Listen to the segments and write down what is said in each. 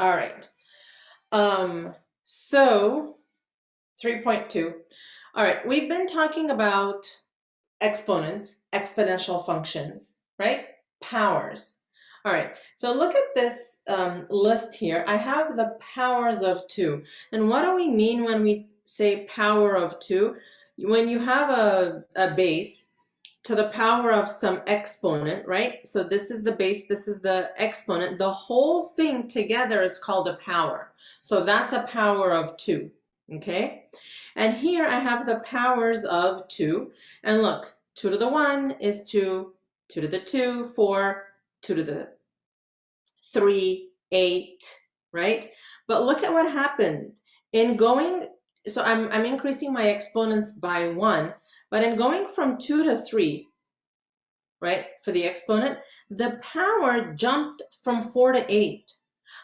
All right. So 3.2. All right, we've been talking about exponents, exponential functions, right? Powers. All right, so look at this list here. I have the powers of 2. And what do we mean when we say power of 2? When you have a base to the power of some exponent, right? So this is the base, this is the exponent. The whole thing together is called a power. So that's a power of 2, okay? And here I have the powers of 2. And look, 2 to the 1 is 2, 2 to the 2, 4, 2 to the 3, 8, right? But look at what happened. In going, so I'm increasing my exponents by 1, but in going from 2 to 3, right, for the exponent, the power jumped from 4 to 8.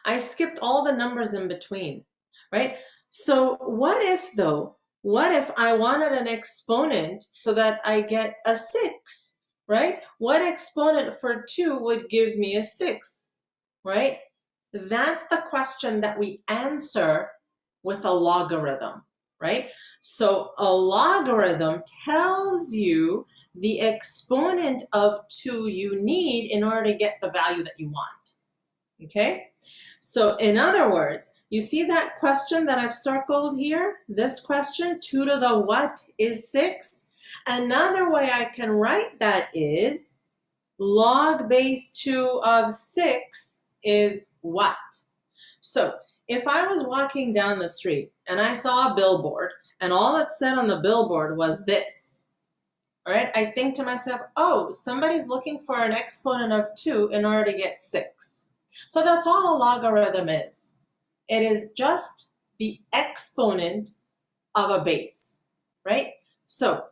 I skipped all the numbers in between, right? So what if though, what if I wanted an exponent so that I get a 6, right? What exponent for 2 would give me a 6, right? That's the question that we answer with a logarithm, right? So a logarithm tells you the exponent of 2 you need in order to get the value that you want, okay? So in other words, you see that question that I've circled here? This question, 2 to the what is 6? Another way I can write that is log base 2 of 6 is what? So if I was walking down the street and I saw a billboard and all it said on the billboard was this, all right, I think to myself, oh, somebody's looking for an exponent of 2 in order to get 6. So that's all a logarithm is. It is just the exponent of a base, right? So,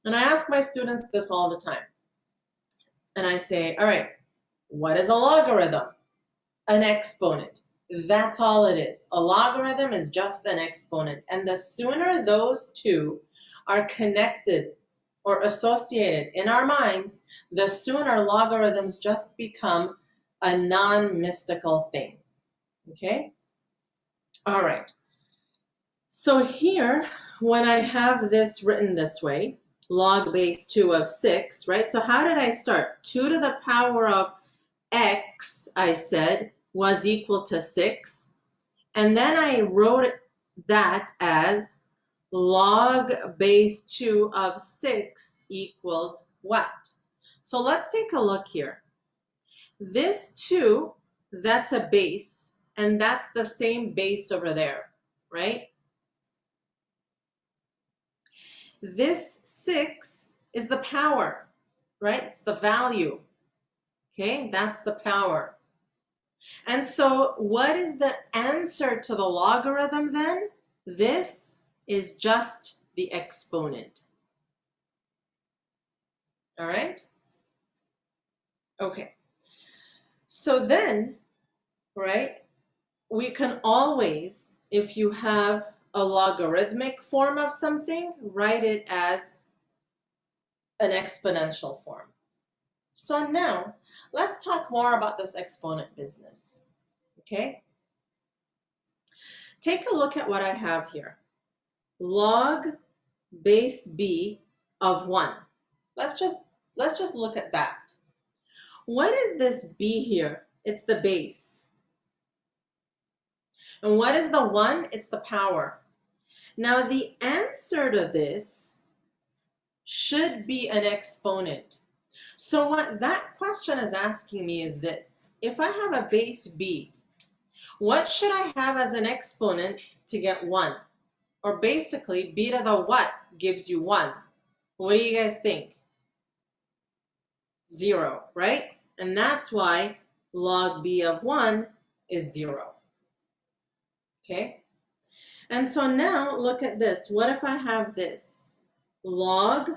and I ask my students this all the time. And I say, all right, what is a logarithm? An exponent. That's all it is. A logarithm is just an exponent. And the sooner those two are connected or associated in our minds, the sooner logarithms just become a non-mystical thing. Okay? All right. So here, when I have this written this way, log base 2 of 6, right? So how did I start? 2 to the power of x, I said, was equal to 6. And then I wrote that as log base 2 of 6 equals what? So let's take a look here. This 2, that's a base, and that's the same base over there, right? This 6 is the power, right? It's the value, okay? That's the power. And so what is the answer to the logarithm then? This is just the exponent. All right? Okay. So then, right, we can always, if you have a logarithmic form of something, write it as an exponential form. So now, let's talk more about this exponent business, okay? Take a look at what I have here. Log base b of 1. Let's just look at that. What is this b here? It's the base. And what is the 1? It's the power. Now the answer to this should be an exponent. So what that question is asking me is this. If I have a base b, what should I have as an exponent to get 1? Or basically, b to the what gives you 1? What do you guys think? 0, right? And that's why log b of 1 is 0. Okay? And so now look at this. What if I have this? Log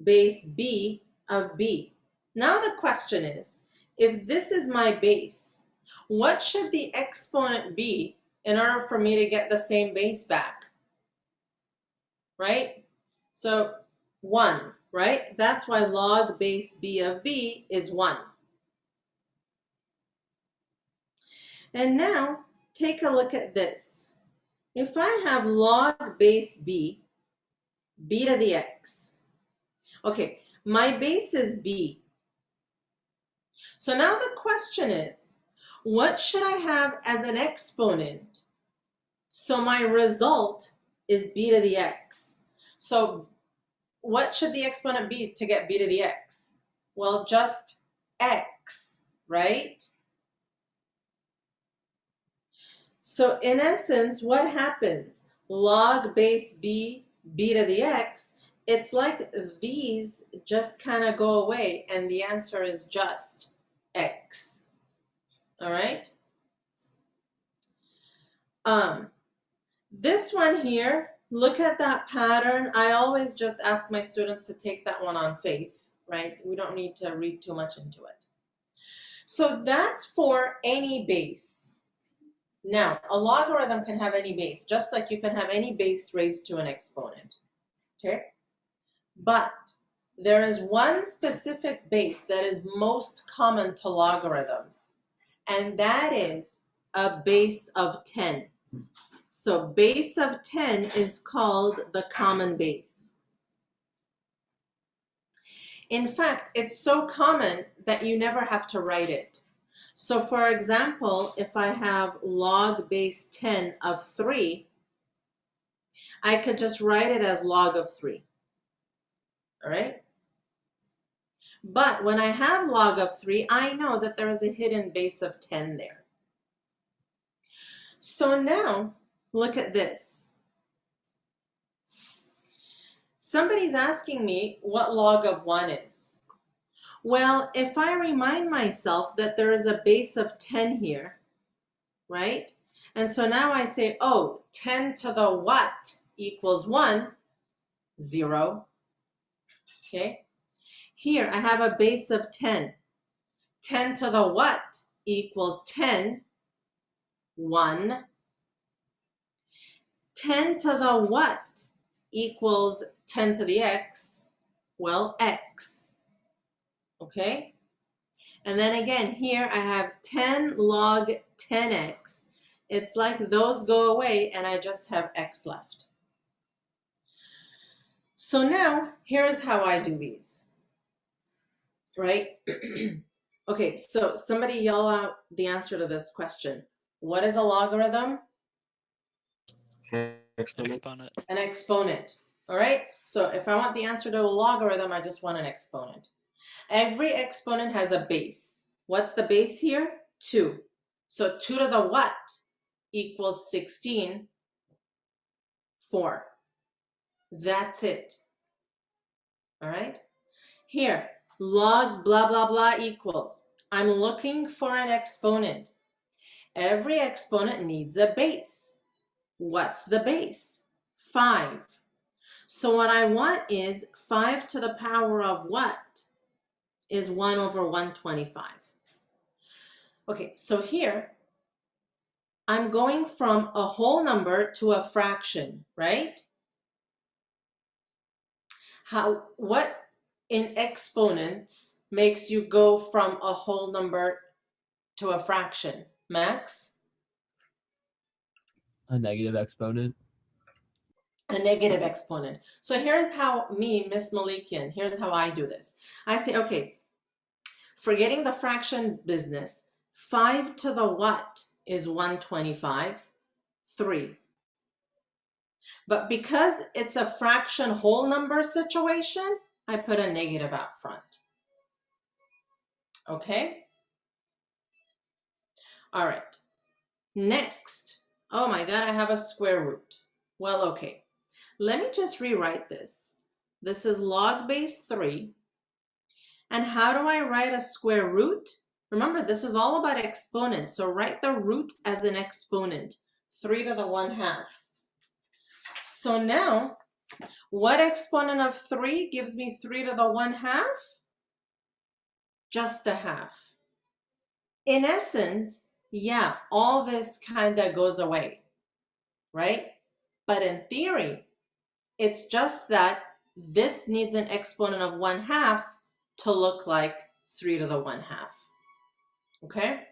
base b of b. Now the question is, if this is my base, what should the exponent be in order for me to get the same base back? Right? So 1, right? That's why log base b of b is 1. And now take a look at this. If I have log base b, b to the x. Okay, my base is b. So now the question is, what should I have as an exponent? So my result is b to the x. So what should the exponent be to get b to the x? Well, just x, right? So in essence, what happens? Log base b, b to the x, it's like these just kind of go away and the answer is just x. All right? This one here, look at that pattern. I always just ask my students to take that one on faith, right? We don't need to read too much into it. So that's for any base. Now, a logarithm can have any base, just like you can have any base raised to an exponent, okay? But there is one specific base that is most common to logarithms, and that is a base of 10. So base of 10 is called the common base. In fact, it's so common that you never have to write it. So for example, if I have log base 10 of 3, I could just write it as log of 3. All right? But when I have log of 3, I know that there is a hidden base of 10 there. So now, look at this. Somebody's asking me what log of 1 is. Well, if I remind myself that there is a base of 10 here, right? And so now I say, oh, 10 to the what equals 1, 0. Okay? Here I have a base of 10. 10 to the what equals 10, 1. 10 to the what equals 10 to the x? Well, x. Okay? And then again, here I have 10 log 10x. It's like those go away and I just have x left. So now, here's how I do these. Right? Okay, so somebody yell out the answer to this question. What is a logarithm? Exponent. An exponent. All right? So if I want the answer to a logarithm, I just want an exponent. Every exponent has a base. What's the base here? 2. So 2 to the what equals 16, 4. That's it. All right? Here, log blah, blah, blah equals. I'm looking for an exponent. Every exponent needs a base. What's the base? 5. So what I want is 5 to the power of what? Is 1 over 125. Okay, so here, I'm going from a whole number to a fraction, right? What in exponents makes you go from a whole number to a fraction? Max? A negative exponent. A negative exponent. So here's how me, Miss Malikian, here's how I do this. I say, okay, forgetting the fraction business, 5 to the what is 125? 3. But because it's a fraction whole number situation, I put a negative out front. Okay? All right. Next. Oh my God, I have a square root. Well, okay. Let me just rewrite this. This is log base 3. And how do I write a square root? Remember, this is all about exponents. So write the root as an exponent. 3 to the 1/2. So now, what exponent of 3 gives me 3 to the 1/2? Just a half. In essence, yeah, all this kind of goes away, right? But in theory, it's just that this needs an exponent of 1/2 to look like 3 to the 1/2. Okay?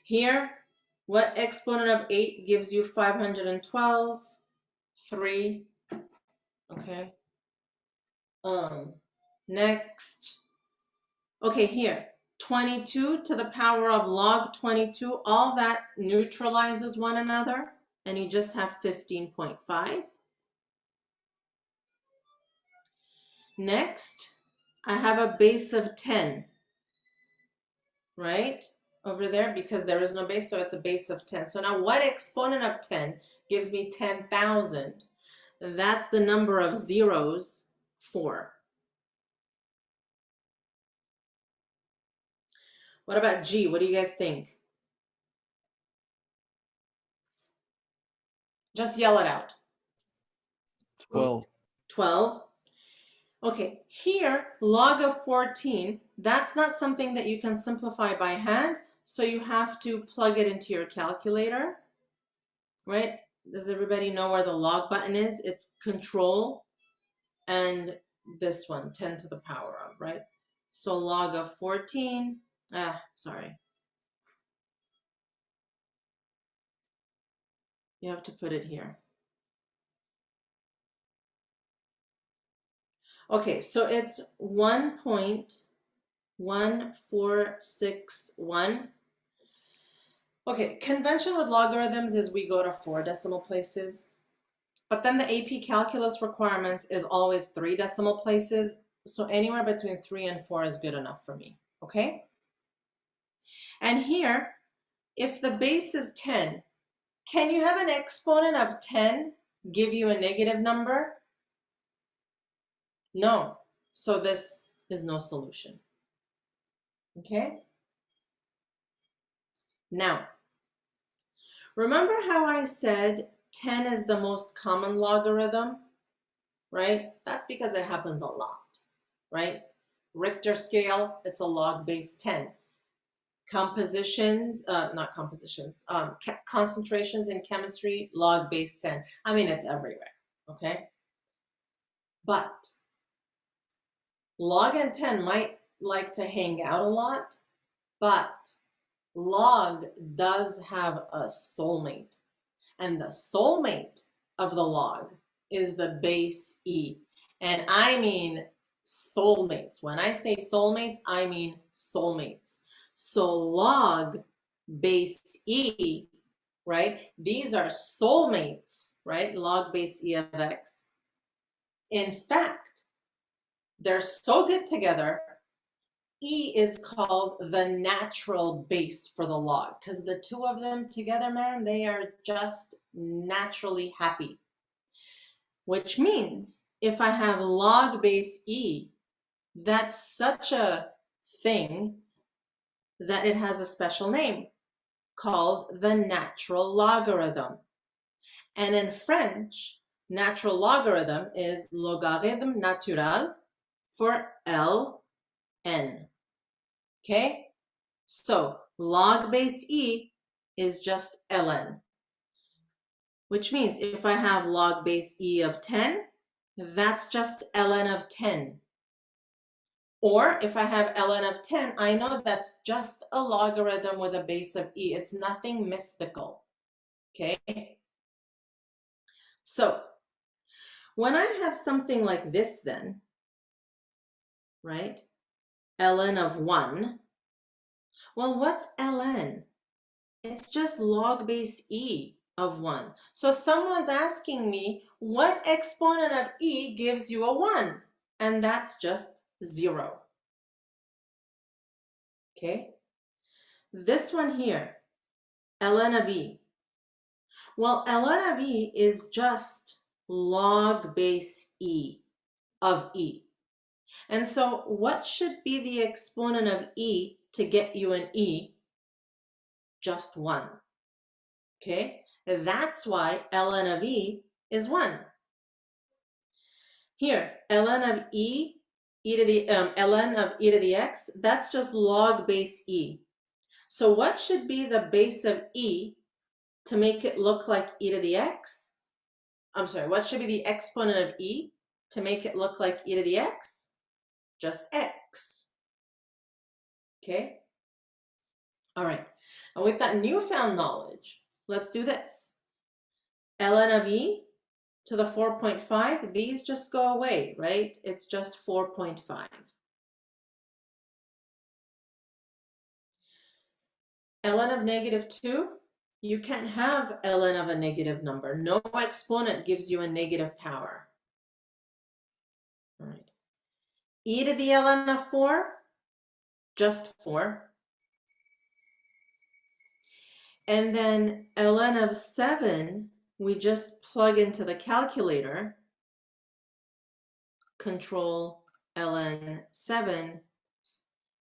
Here, What exponent of 8 gives you 512? 3. Okay. Next. Okay, here. 22 to the power of log 22. All that neutralizes one another, and you just have 15.5. Next, I have a base of 10, right? Over there, because there is no base, so it's a base of 10. So now what exponent of 10 gives me 10,000? That's the number of zeros, 4. What about G? What do you guys think? Just yell it out. 12. 12. Okay, here, log of 14, that's not something that you can simplify by hand, so you have to plug it into your calculator, right? Does everybody know where the log button is? It's control and this one, 10 to the power of, right? So log of 14, sorry. You have to put it here. Okay, so it's 1.1461. Okay, convention with logarithms is we go to 4 decimal places, but then the AP calculus requirements is always 3 decimal places, so anywhere between 3 and 4 is good enough for me, okay? And here, if the base is 10, can you have an exponent of 10 give you a negative number? No, so this is no solution, okay? Now, remember how I said 10 is the most common logarithm, right? That's because it happens a lot, right? Richter scale, it's a log base 10. Compositions, not compositions, concentrations in chemistry, log base 10. I mean, it's everywhere, okay? But log and 10 might like to hang out a lot, but log does have a soulmate. And the soulmate of the log is the base E. And I mean soulmates. When I say soulmates, I mean soulmates. So log base E, right? These are soulmates, right? Log base E of X. In fact, they're so good together, E is called the natural base for the log because the two of them together, man, they are just naturally happy. Which means if I have log base E, that's such a thing that it has a special name called the natural logarithm. And in French, natural logarithm is logarithme naturel for Ln. Okay? So log base E is just ln, which means if I have log base E of 10, that's just ln of 10. Or if I have ln of 10, I know that's just a logarithm with a base of E. It's nothing mystical, okay? So when I have something like this then, right, ln of 1, well, what's ln? It's just log base E of 1. So someone's asking me, what exponent of E gives you a 1? And that's just 0. Okay? This one here, ln of E. Well, ln of E is just log base E of E. And so what should be the exponent of E to get you an E? Just 1. Okay? That's why ln of E is 1. Here, ln of E, ln of e to the x, that's just log base E. So what should be the base of E to make it look like e to the x? I'm sorry, what should be the exponent of E to make it look like e to the x? Just x. Okay? All right. And with that newfound knowledge, let's do this. ln of e to the 4.5, these just go away, right? It's just 4.5. ln of -2, you can't have ln of a negative number. No exponent gives you a negative power. All right. E to the ln of 4, just 4. And then ln of 7, we just plug into the calculator, control ln 7,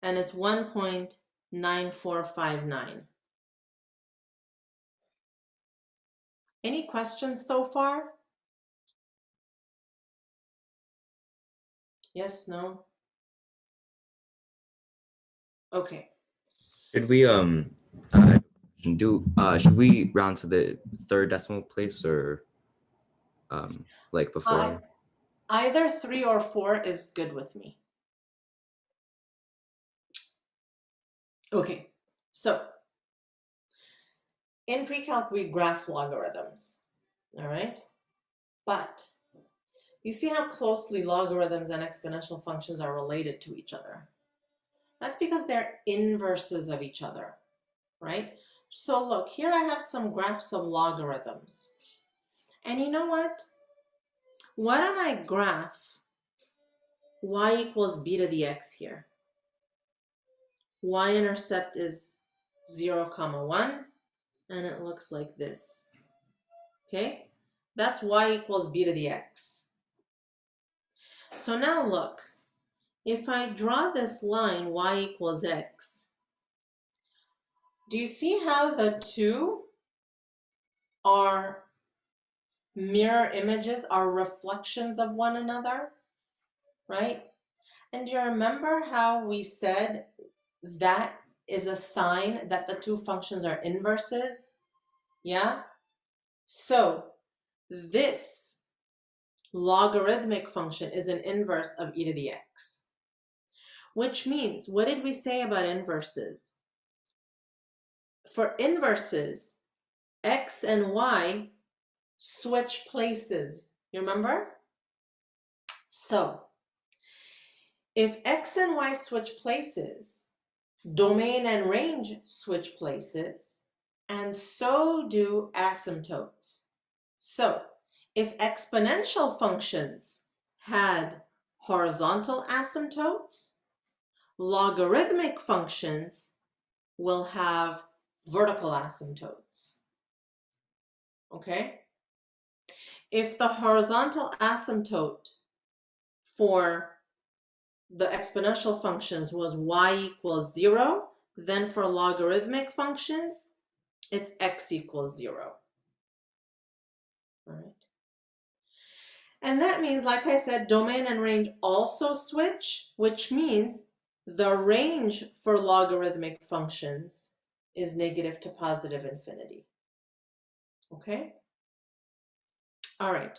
and it's 1.9459. Any questions so far? Yes, no? Okay. Should we should we round to the third decimal place or like before? Either 3 or 4 is good with me. Okay, so in Precalc we graph logarithms, all right? But you see how closely logarithms and exponential functions are related to each other. That's because they're inverses of each other, right? So look, here I have some graphs of logarithms. And you know what? Why don't I graph y equals b to the x here? Y-intercept is 0, 1, and it looks like this, okay? That's y equals b to the x. So now look, if I draw this line y equals x, do you see how the two are mirror images, are reflections of one another, right? And do you remember how we said that is a sign that the two functions are inverses? Yeah? So this logarithmic function is an inverse of e to the x. Which means, what did we say about inverses? For inverses, x and y switch places. You remember? So, if x and y switch places, domain and range switch places, and so do asymptotes. So, if exponential functions had horizontal asymptotes, logarithmic functions will have vertical asymptotes. Okay? If the horizontal asymptote for the exponential functions was y equals 0, then for logarithmic functions, it's x equals 0. All right. And that means, like I said, domain and range also switch, which means the range for logarithmic functions is negative to positive infinity. Okay? All right.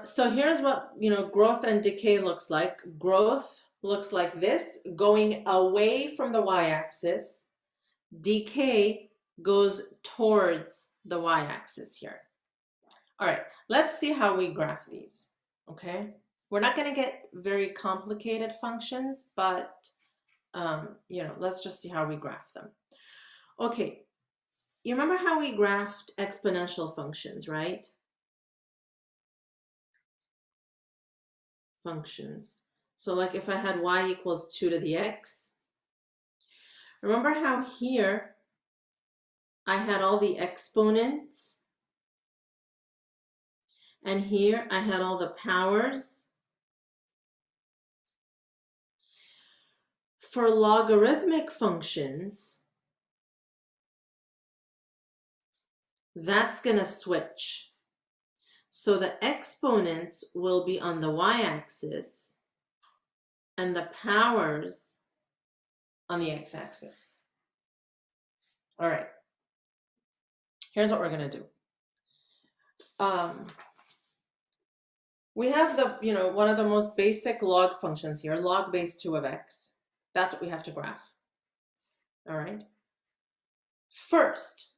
So here's what, growth and decay looks like. Growth looks like this, going away from the y-axis. Decay goes towards the y-axis here. All right, let's see how we graph these, okay? We're not going to get very complicated functions, but, let's just see how we graph them. Okay, you remember how we graphed exponential functions, right? Functions. So like if I had y equals 2 to the x, remember how here I had all the exponents? And here I had all the powers. For logarithmic functions, that's going to switch. So the exponents will be on the y-axis and the powers on the x-axis. All right. Here's what we're going to do. We have one of the most basic log functions here, log base 2 of x. That's what we have to graph. All right. First,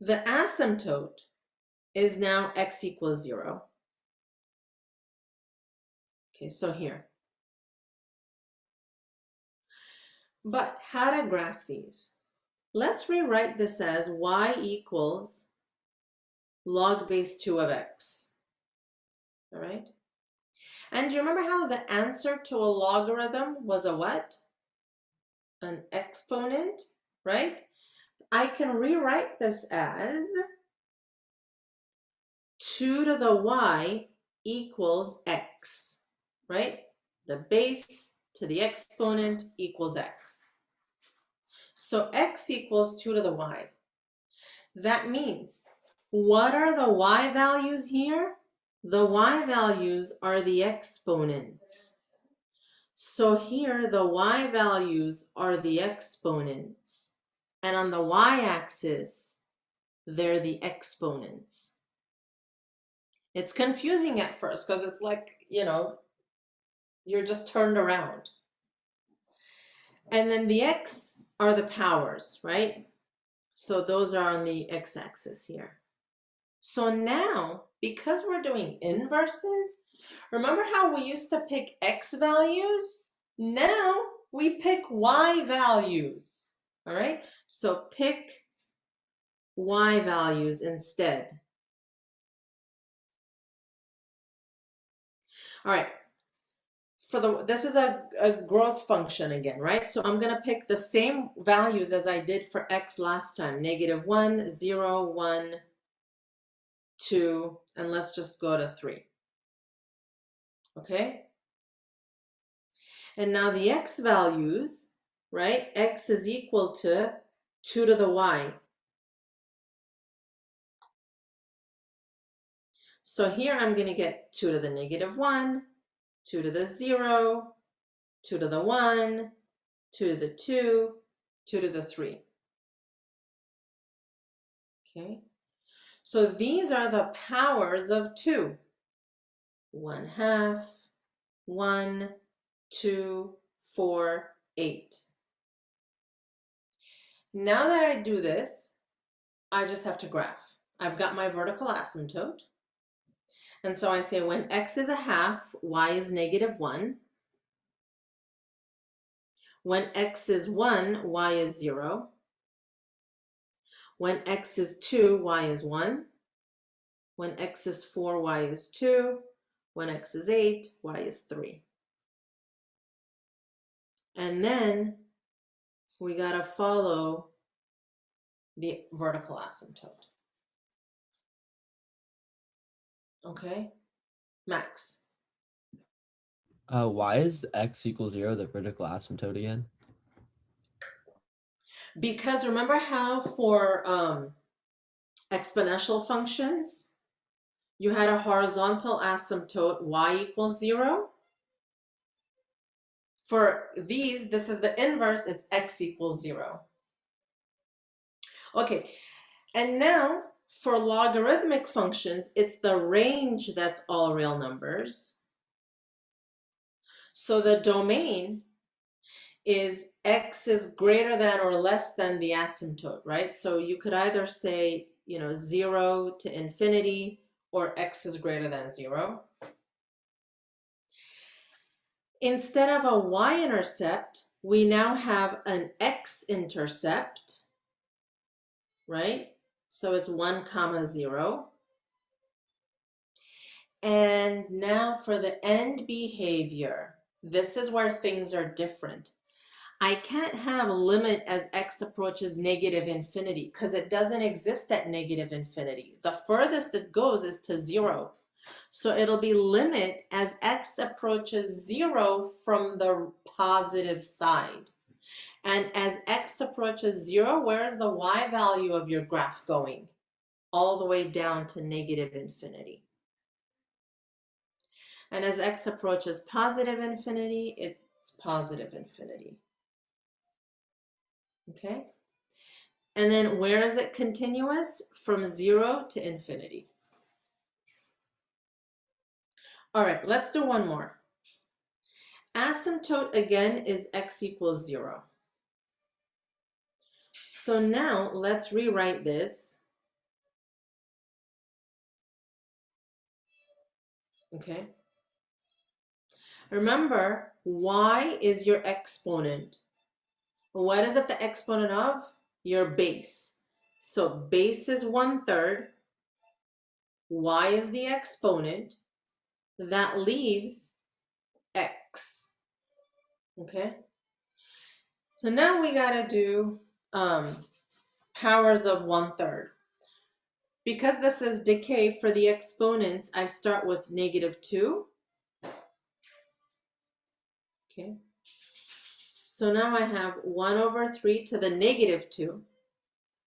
the asymptote is now x equals 0. Okay, so here. But how to graph these? Let's rewrite this as y equals log base 2 of x. All right? And do you remember how the answer to a logarithm was a what? An exponent, right? I can rewrite this as 2 to the y equals x, right? The base to the exponent equals x. So x equals 2 to the y. That means, what are the y values here? The y values are the exponents. So here the y values are the exponents. And on the y-axis, they're the exponents. It's confusing at first because it's like, you're just turned around. And then the x are the powers, right? So those are on the x-axis here. So now, because we're doing inverses, remember how we used to pick x values? Now we pick y values, all right? So pick y values instead. All right, this is a growth function again, right? So I'm gonna pick the same values as I did for x last time, -1, 0, 1, 2, and let's just go to 3, okay? And now the x values, right? X is equal to 2 to the y. So here I'm going to get 2 to the -1, 2 to the 0, 2 to the 1, 2 to the 2, 2 to the 3. Okay, so these are the powers of 2. 1/2, 1, 2, 4, 8. Now that I do this, I just have to graph. I've got my vertical asymptote. And so I say when x is 1/2, y is -1. When x is 1, y is 0. When x is 2, y is 1. When x is 4, y is 2. When x is 8, y is 3. And then we gotta follow the vertical asymptote. Okay, Max. Why is x equals 0 the vertical asymptote again? Because remember how for exponential functions, you had a horizontal asymptote y equals 0? For these, this is the inverse, it's x equals 0. Okay, and now for logarithmic functions, it's the range that's all real numbers. So the domain is x is greater than or less than the asymptote, right? So you could either say, 0 to infinity, or x is greater than 0. Instead of a y-intercept, we now have an x-intercept, right? So it's 1, 0. And now for the end behavior, this is where things are different. I can't have limit as x approaches -infinity because it doesn't exist at -infinity. The furthest it goes is to 0. So it'll be limit as x approaches 0 from the positive side. And as x approaches 0, where is the y value of your graph going? All the way down to -infinity. And as x approaches positive infinity, it's positive infinity. Okay? And then where is it continuous? From 0 to infinity. All right, let's do one more. Asymptote again is x equals 0. So now let's rewrite this. Okay. Remember, y is your exponent. What is it the exponent of? Your base. So base is 1/3. Y is the exponent. That leaves x. Okay. So now we got to do powers of 1/3. Because this is decay for the exponents, I start with -2. Okay. So now I have 1/3 to the -2.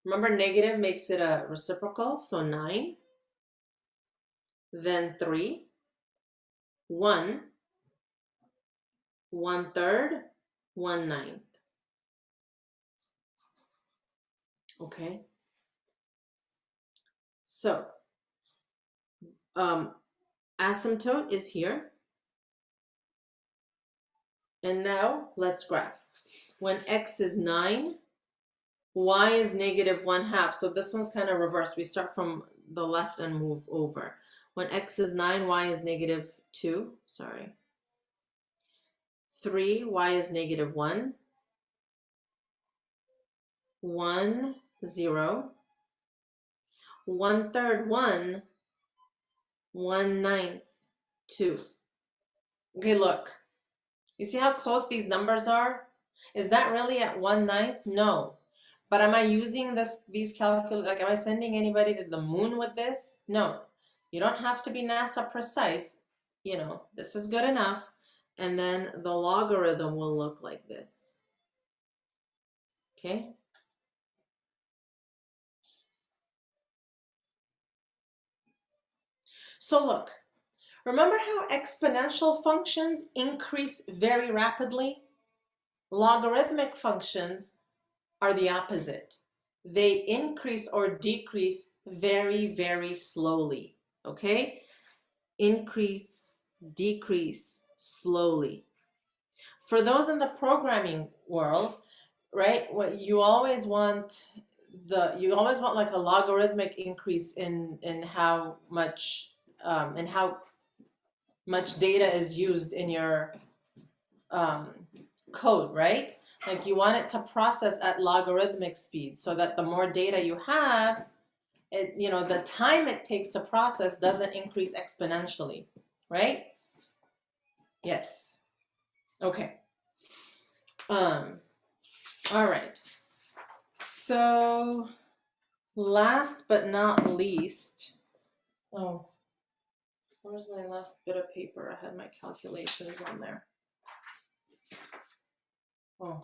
Remember, negative makes it a reciprocal, so 9. Then 3, 1, 1/3, 1/9. Okay. So asymptote is here. And now let's graph. When x is 9, y is -1/2. So this one's kind of reversed. We start from the left and move over. When x is 9, y is -2. Sorry. 3, y is -1. 1, 0. 1/3, 1. 1/9, 2. Okay, look. You see how close these numbers are? Is that really at 1/9? No. But am I using these calculators? Like, am I sending anybody to the moon with this? No. You don't have to be NASA precise. You know, this is good enough. And then the logarithm will look like this. Okay? So look, remember how exponential functions increase very rapidly? Logarithmic functions are the opposite. They increase or decrease very, very slowly. Okay? Increase, decrease slowly. For those in the programming world, right, what you always want like a logarithmic increase in how much data is used in your code, right? Like you want it to process at logarithmic speed so that the more data you have, the time it takes to process doesn't increase exponentially, right? Yes. Okay. All right. So last but not least, oh, where's my last bit of paper? I had my calculations on there. Oh.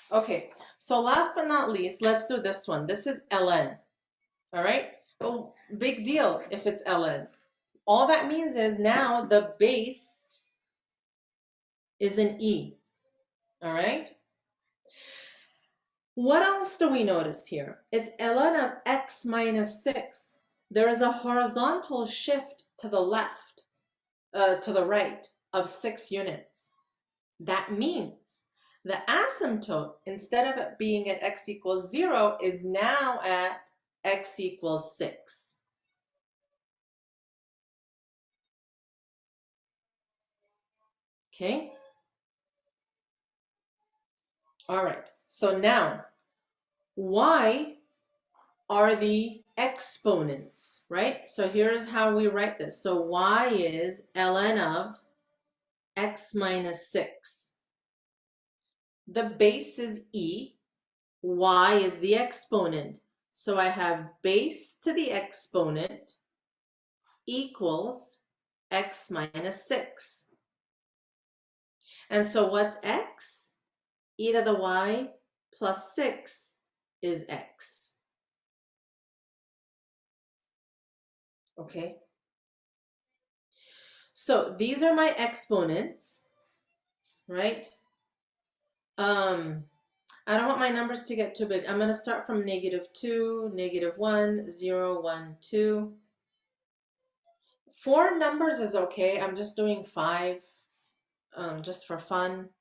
Okay, so last but not least, let's do this one. This is ln, all right? Oh, big deal if it's ln. All that means is now the base is an e, all right? What else do we notice here? It's ln of x minus 6. There is a horizontal shift to the left, to the right of 6 units. That means the asymptote, instead of it being at x equals 0, is now at x equals 6. Okay? All right. So now, y are the exponents, right? So here's how we write this. So y is ln of x minus 6. The base is e. Y is the exponent. So I have base to the exponent equals x minus 6. And so what's x? E to the y plus 6 is x. Okay? So these are my exponents, right? I don't want my numbers to get too big. I'm going to start from -2, -1, 0, 1, 2. 4 numbers is okay. I'm just doing 5 just for fun.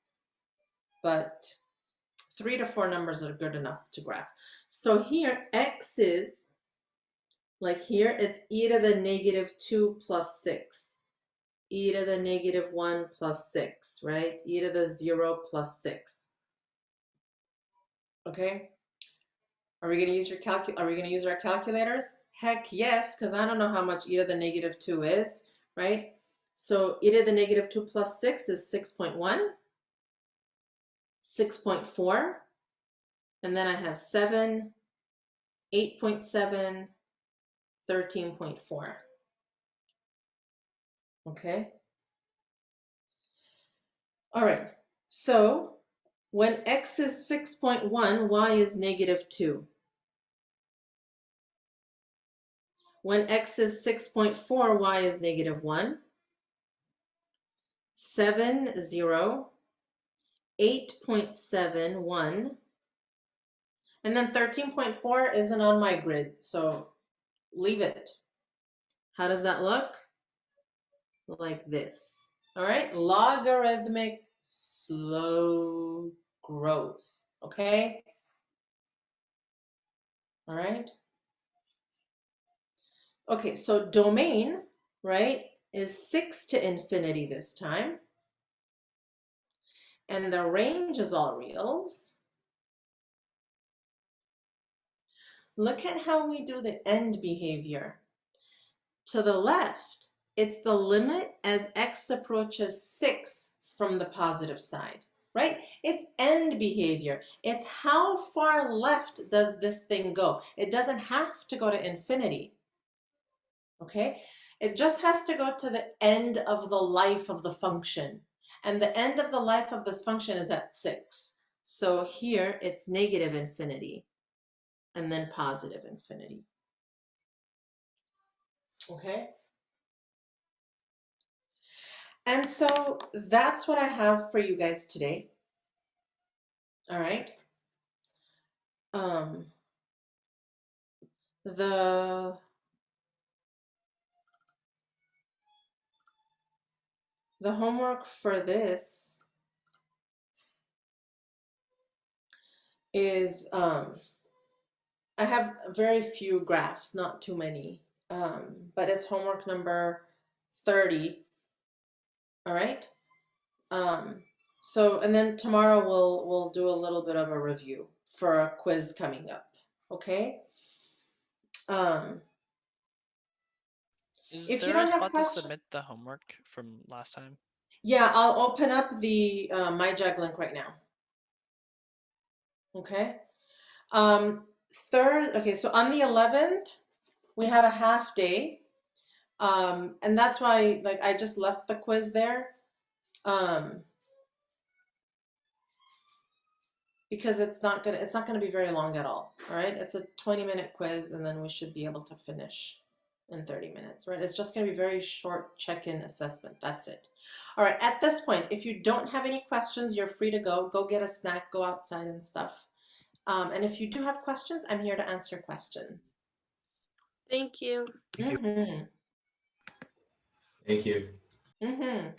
But 3 to 4 numbers are good enough to graph. So here, x is, like here, it's e to the negative 2 plus 6. E to the negative 1 plus 6, right? E to the 0 plus 6. Okay? Are we going to use our calculators? Heck yes, because I don't know how much e to the negative 2 is, right? So e to the negative 2 plus 6 is 6.1, 6.4, and then I have 7, 8.7, 13.4. Okay? All right, so when x is 6.1, y is negative 2. When x is 6.4, y is negative 1. 7, 0, 8.71, and then 13.4 isn't on my grid, so leave it. How does that look? Like this. All right, logarithmic slow growth, okay? All right. Okay, so domain, right, is 6 to infinity this time. And the range is all reals. Look at how we do the end behavior. To the left, it's the limit as x approaches 6 from the positive side, right? It's end behavior. It's how far left does this thing go? It doesn't have to go to infinity, okay? It just has to go to the end of the life of the function. And the end of the life of this function is at 6. So here it's negative infinity and then positive infinity. Okay? And so that's what I have for you guys today. All right. The homework for this is I have very few graphs, not too many, but it's homework number 30. All right. So and then tomorrow we'll do a little bit of a review for a quiz coming up. Okay. Is If you there a don't have spot to questions, submit the homework from last time? yeah, I'll open up the MyJag link right now. Okay. Okay, so on the 11th, we have a half day. And that's why, like, I just left the quiz there. Because it's not gonna be very long at all. All right. It's a 20-minute quiz, and then we should be able to finish in 30 minutes, right? It's just gonna be very short check-in assessment. That's it. All right, at this point, if you don't have any questions, you're free to go get a snack, go outside and stuff. And if you do have questions, I'm here to answer questions. Thank you. Mm-hmm. Thank you. Mm-hmm.